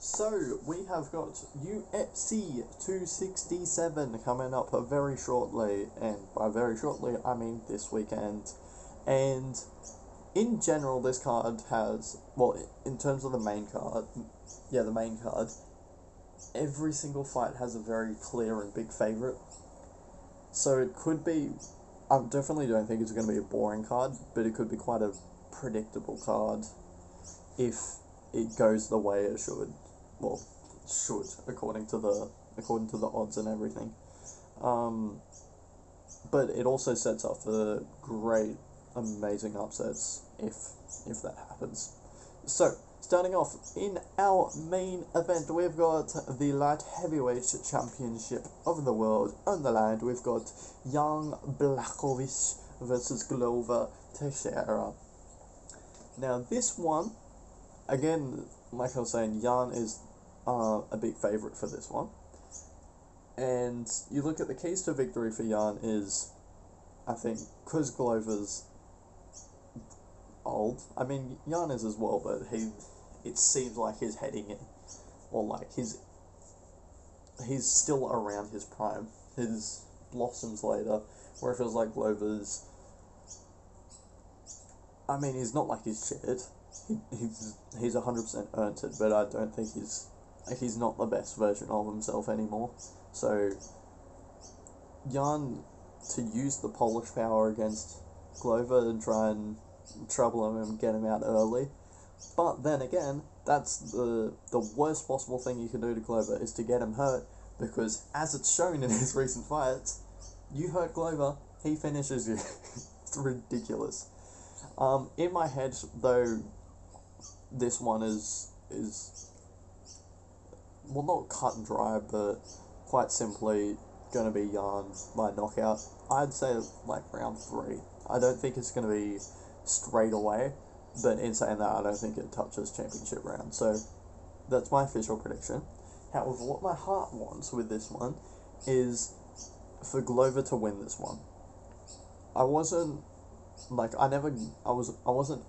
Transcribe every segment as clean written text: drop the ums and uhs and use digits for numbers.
So, we have got UFC 267 coming up very shortly, and by very shortly, I mean this weekend. And in general, this card has, well, in terms of the main card, the main card, every single fight has a very clear and big favourite. So it could be, I definitely don't think it's going to be a boring card, but it could be quite a predictable card if it goes the way it should. Well, should according to the odds and everything. But it also sets up for great, amazing upsets if that happens. So, starting off in our main event, we've got the light heavyweight championship of the world on the line. We've got Jan Blachowicz versus Glover Teixeira. Now, this one, again, like I was saying, Jan is a big favourite for this one. And you look at the keys to victory for Jan is, I think, because Glover's old. I mean, Jan is as well, but it seems like he's heading in, or like he's still around his prime. His blossoms later, where it feels like Glover's. I mean, he's not like he's shit. He's 100% earned it, but I don't think he's not the best version of himself anymore. So, Jan, to use the Polish power against Glover and try and trouble him and get him out early. But then again, that's the worst possible thing you can do to Glover is to get him hurt, because as it's shown in his recent fights, you hurt Glover, he finishes you. It's ridiculous. In my head, though, this one is well, not cut and dry, but quite simply going to be Jan by knockout. I'd say like round 3. I don't think it's going to be straight away, but in saying that, I don't think it touches championship round. So that's my official prediction. However, what my heart wants with this one is for Glover to win this one. I wasn't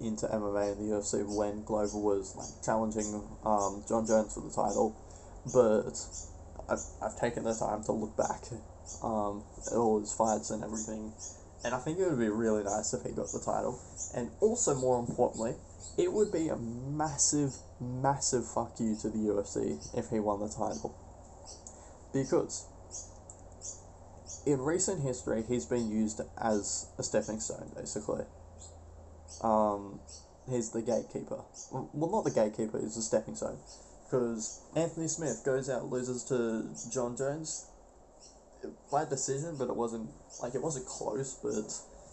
into MMA in the UFC when Glover was like challenging Jon Jones for the title, but I've taken the time to look back at all his fights and everything, and I think it would be really nice if he got the title. And also, more importantly, it would be a massive, massive fuck you to the UFC if he won the title, because in recent history, he's been used as a stepping stone, basically. He's the gatekeeper. Well, not the gatekeeper, he's the stepping stone. Because Anthony Smith goes out, loses to Jon Jones by decision, but it wasn't close, but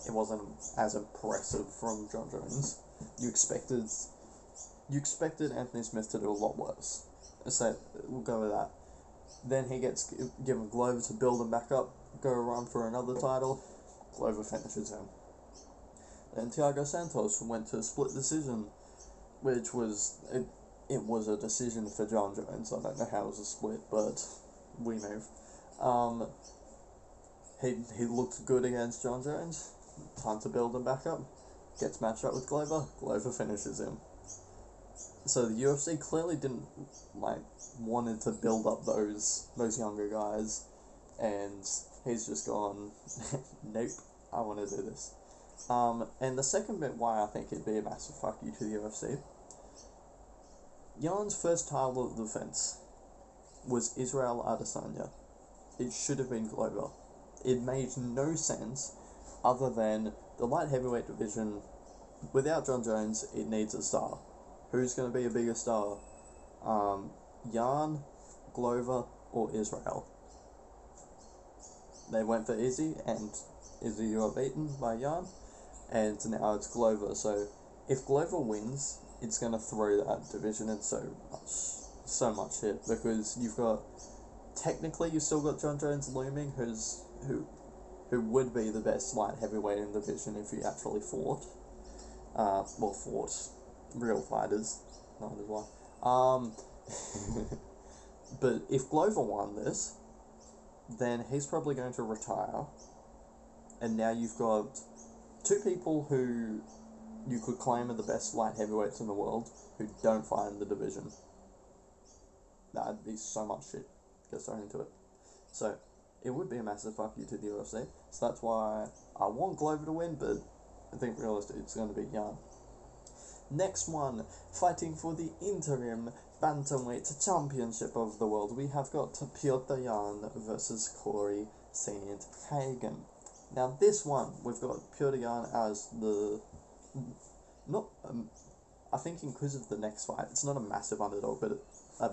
it wasn't as impressive from Jon Jones. You expected Anthony Smith to do a lot worse. So, we'll go with that. Then he gets given Glover to build him back up, go run for another title. Glover finishes him. Then Thiago Santos went to a split decision, which was it was a decision for Jon Jones. I don't know how it was a split, but we move. He looked good against Jon Jones. Time to build him back up. Gets matched up with Glover. Glover finishes him. So the UFC clearly didn't wanted to build up those younger guys, and he's just gone, nope, I want to do this. And the second bit why I think it'd be a massive fuck you to the UFC, Jan's first title defense was Israel Adesanya. It should have been Glover. It made no sense other than the light heavyweight division, without Jon Jones, it needs a star. Who's going to be a bigger star? Jan, Glover, or Israel? They went for Izzy, and Izzy got beaten by Jan, and now it's Glover. So if Glover wins, it's going to throw that division in so much shit, because you've got, technically you've still got Jon Jones looming, who would be the best light heavyweight in the division if he actually fought. Fought real fighters, not as well. But if Glover won this, then he's probably going to retire, and now you've got two people who you could claim are the best light heavyweights in the world who don't fight in the division. That'd be so much shit gets thrown into it. So it would be a massive fuck you to the UFC. So that's why I want Glover to win, but I think realistically it's going to be Jan. Next one, fighting for the interim bantamweight championship of the world, we have got Petr Yan versus Corey Sandhagen. Now this one, we've got Petr Yan as the not I think because of the next fight, it's not a massive underdog, but a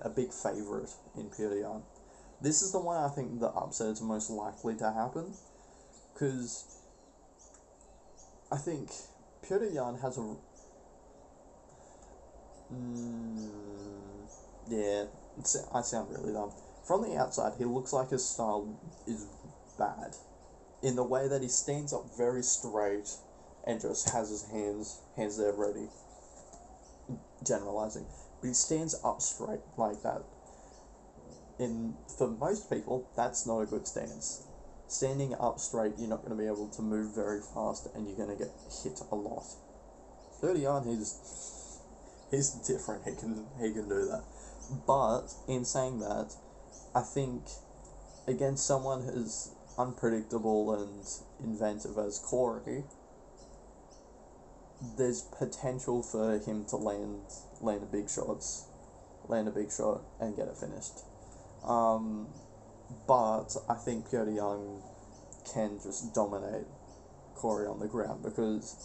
big favourite in Petr Yan. This is the one I think the upset is most likely to happen, because I think Petr Yan has a yeah, I sound really dumb. From the outside, he looks like his style is bad, in the way that he stands up very straight and just has his hands there ready. Generalizing, but he stands up straight like that. For most people, that's not a good stance. Standing up straight, you're not going to be able to move very fast, and you're going to get hit a lot. Early on, he's different. He can do that. But in saying that, I think against someone as unpredictable and inventive as Corey, there's potential for him to land a big shot and get it finished. But I think Petr Yan can just dominate Corey on the ground, because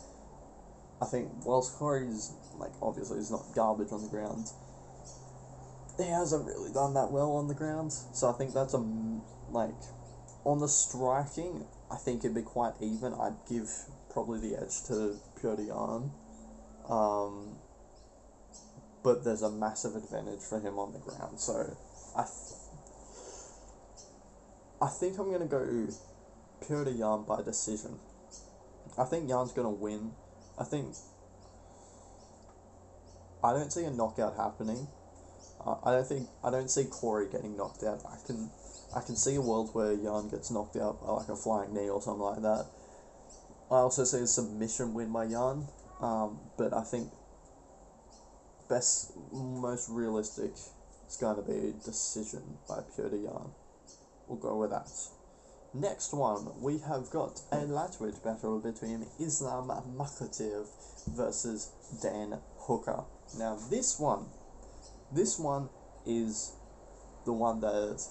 I think whilst Corey's obviously he's not garbage on the ground, he hasn't really done that well on the ground. So I think that's on the striking, I think it'd be quite even. I'd give probably the edge to Petr Yan. But there's a massive advantage for him on the ground. So I think I'm going to go Petr Yan by decision. I think Jan's going to win. I don't see a knockout happening. I don't see Corey getting knocked out. I can see a world where Yan gets knocked out by a flying knee or something like that. I also see a submission win by Yan. But I think most realistic is going to be a decision by Petr Yan. We'll go with that. Next one, we have got a lightweight battle between Islam Makhachev versus Dan Hooker. Now this one is the one that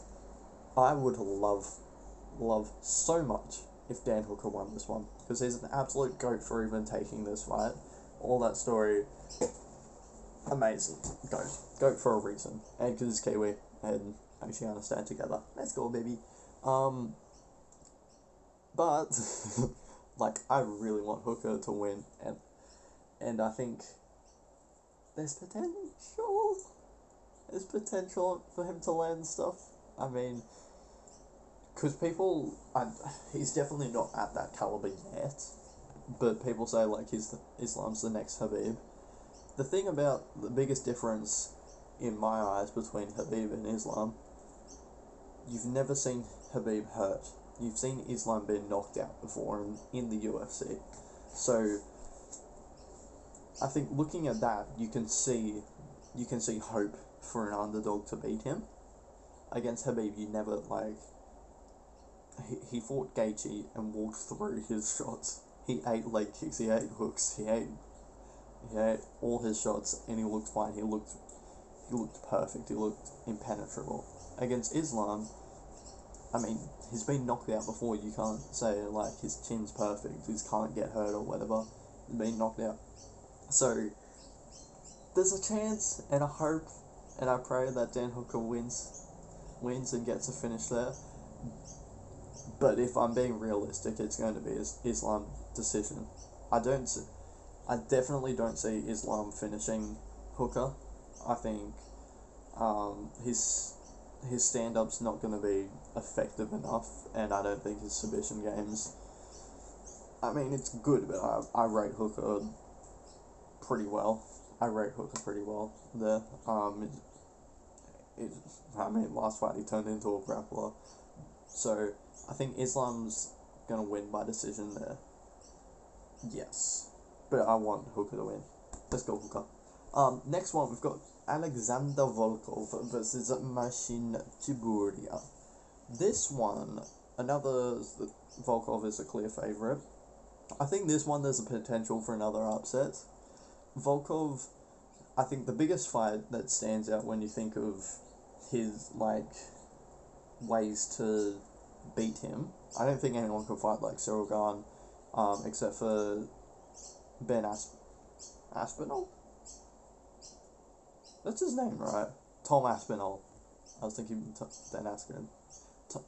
I would love so much if Dan Hooker won this one, because he's an absolute goat for even taking this fight. All that story, amazing. Goat for a reason, and because he's Kiwi and actually understand together. Let's go, baby. But I really want Hooker to win, and I think there's potential for him to land stuff. I mean, because he's definitely not at that caliber yet, but people say Islam's the next Khabib. The thing about the biggest difference in my eyes between Khabib and Islam, you've never seen Khabib hurt. You've seen Islam being knocked out before in the UFC. So I think looking at that, you can see hope for an underdog to beat him. Against Khabib, you never he fought Gaethje and walked through his shots. He ate leg kicks, he ate hooks, he ate all his shots, and he looked fine. He looked perfect. He looked impenetrable. Against Islam, I mean, he's been knocked out before. You can't say his chin's perfect, he can't get hurt or whatever. He's been knocked out. So there's a chance and a hope, and I pray that Dan Hooker wins and gets a finish there. But if I'm being realistic, it's going to be Islam decision. I definitely don't see Islam finishing Hooker. I think his stand-up's not going to be effective enough, and I don't think his submission games, I mean, it's good, but I rate Hooker pretty well. There. Last fight he turned into a grappler. So I think Islam's going to win by decision there. Yes. But I want Hooker to win. Let's go, Hooker. Next one, we've got Alexander Volkov versus Marcin Tybura. This one, another Volkov is a clear favourite. I think this one there's a potential for another upset. Volkov, I think the biggest fight that stands out when you think of his ways to beat him. I don't think anyone could fight like Cyril Gahn, except for Ben Aspinall. That's his name, right? Tom Aspinall. I was thinking Ben Askren.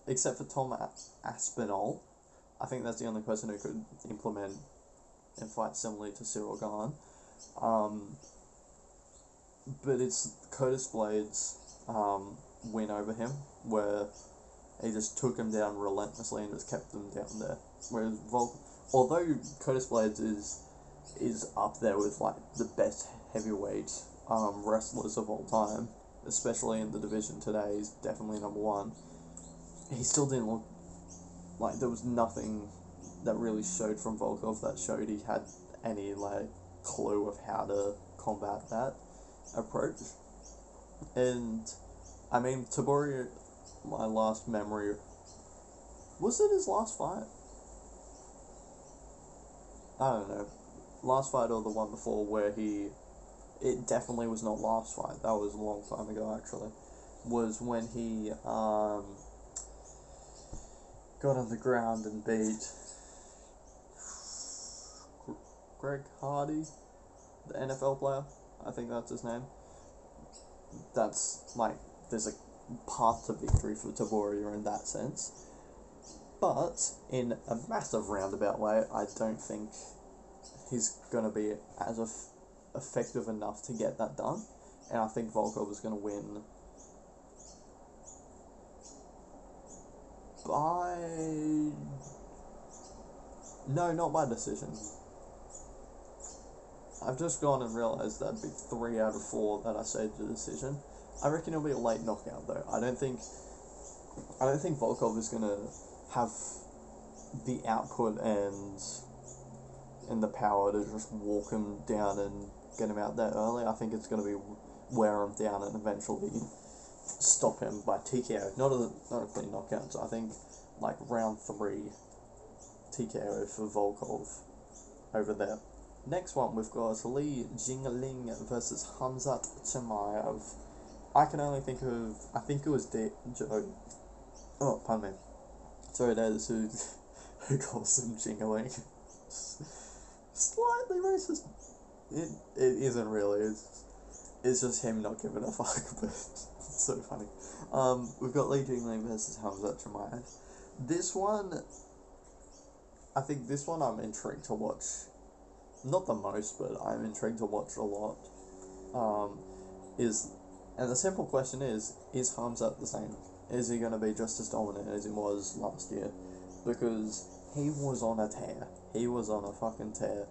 Except for Tom Aspinall, I think that's the only person who could implement and fight similarly to Cyril Gahn. But it's Curtis Blades' win over him, where he just took him down relentlessly and just kept him down there. Whereas although Curtis Blades is up there with like the best heavyweight wrestlers of all time, especially in the division today, he's definitely number one. He still didn't look like there was nothing that really showed from Volkov that showed he had any clue of how to combat that approach. And I mean, Tybura, my last memory, was it his last fight? I don't know. Last fight or the one before where it definitely was not last fight, that was a long time ago actually, was when he got on the ground and beat Greg Hardy, the NFL player. I think that's his name. That's there's a path to victory for Tybura in that sense. But in a massive roundabout way, I don't think he's going to be as effective enough to get that done. And I think Volkov is going to win No, not by decision. I've just gone and realised that'd be 3 out of 4 that I said the decision. I reckon it'll be a late knockout though. I don't think Volkov is gonna have the output and the power to just walk him down and get him out there early. I think it's gonna be wear him down and eventually stop him by TKO. Not a clean knockout. So I think round 3 TKO for Volkov over there. Next one, we've got Li Jingliang versus Khamzat Chimaev. I can only think of, I think it was Joe. Oh, pardon me. Sorry, those who calls him Jingling. Slightly racist. It isn't really. It's just him not giving a fuck, but it's so funny. We've got Li Jingliang versus Khamzat Chimaev. This one, I think this one I'm intrigued to watch. Not the most, but I'm intrigued to watch a lot. And the simple question is Khamzat the same? Is he going to be just as dominant as he was last year? Because he was on a tear. He was on a fucking tear.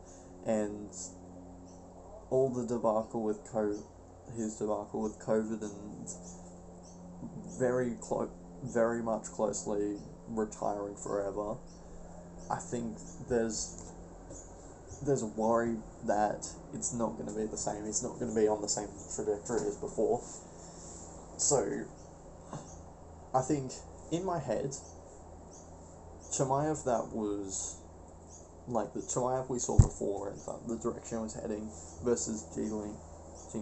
And all the debacle with his debacle with COVID and very much closely retiring forever, I think there's a worry that it's not going to be the same. He's not going to be on the same trajectory as before. So, I think, in my head, Chimaev that was, the Chimaev we saw before and the direction it was heading, versus Jingling. I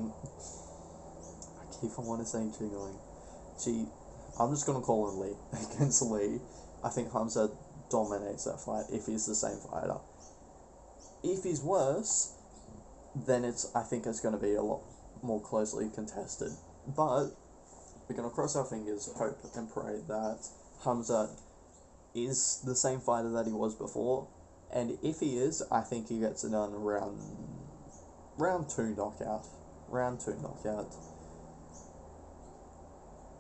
keep on wanting to say Jingling. I'm just going to call him Lee. Against Lee, I think Khamzat dominates that fight if he's the same fighter. If he's worse, then I think it's going to be a lot more closely contested. But we're going to cross our fingers, hope and pray that Khamzat is the same fighter that he was before. And if he is, I think he gets it done around round 2 knockout. Round 2 knockout.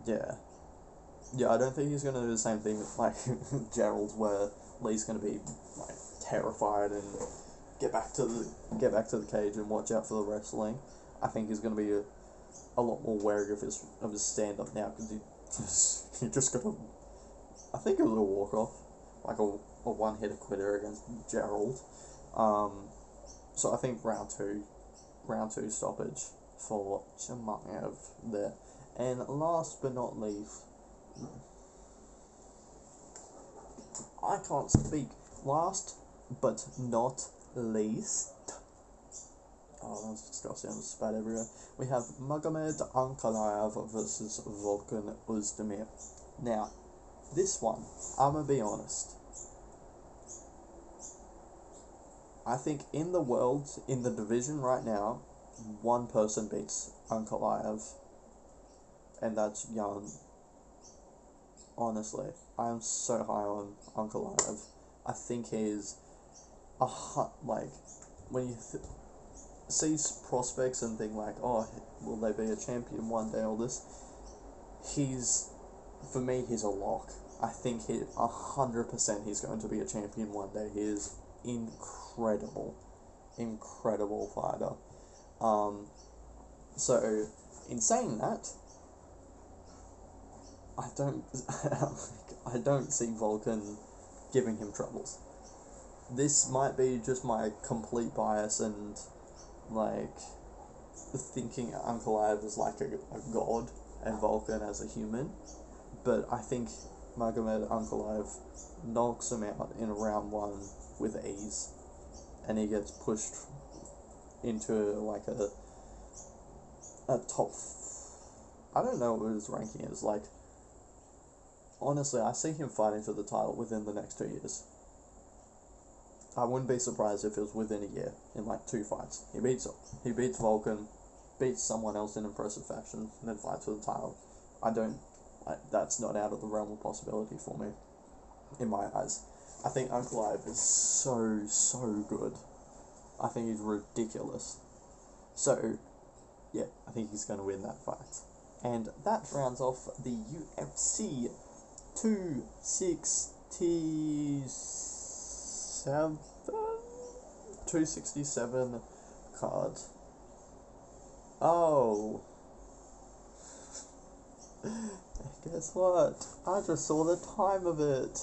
Yeah, I don't think he's going to do the same thing with Gerald, where Lee's going to be terrified and get back to the cage and watch out for the wrestling. I think he's going to be a lot more wary of his stand up now, because he just got I think it was a walk off, a one hitter quitter against Gerald. So I think round two stoppage. for Chimaev there. And last but not least, I can't speak. Last but not least, oh, that's disgusting. There's spat everywhere. We have Magomed Ankalaev versus Volkan Ozdemir. Now, this one, I'm gonna be honest. I think in the world, in the division right now, one person beats Ankalaev, and that's Jan. Honestly, I am so high on Ankalaev. I think he's like, when you see prospects and think like, oh, will they be a champion one day, all this, for me, he's a lock. I think 100% he's going to be a champion one day. He is incredible fighter. So in saying that, I don't see Volkan giving him troubles. This might be just my complete bias and like thinking Ankalaev is like a god and Volkan as a human, but I think Magomed Ankalaev knocks him out in round one with ease, and he gets pushed into like a top. I don't know what his ranking is. Like, honestly, I see him fighting for the title within the next 2 years. I wouldn't be surprised if it was within a year, in like 2 fights. He beats Volkan, beats someone else in impressive fashion, and then fights for the title. That's not out of the realm of possibility for me, in my eyes. I think Ankalaev is so good. I think he's ridiculous. So, yeah, I think he's going to win that fight. And that rounds off the UFC 267 card. Oh. Guess what? I just saw the time of it.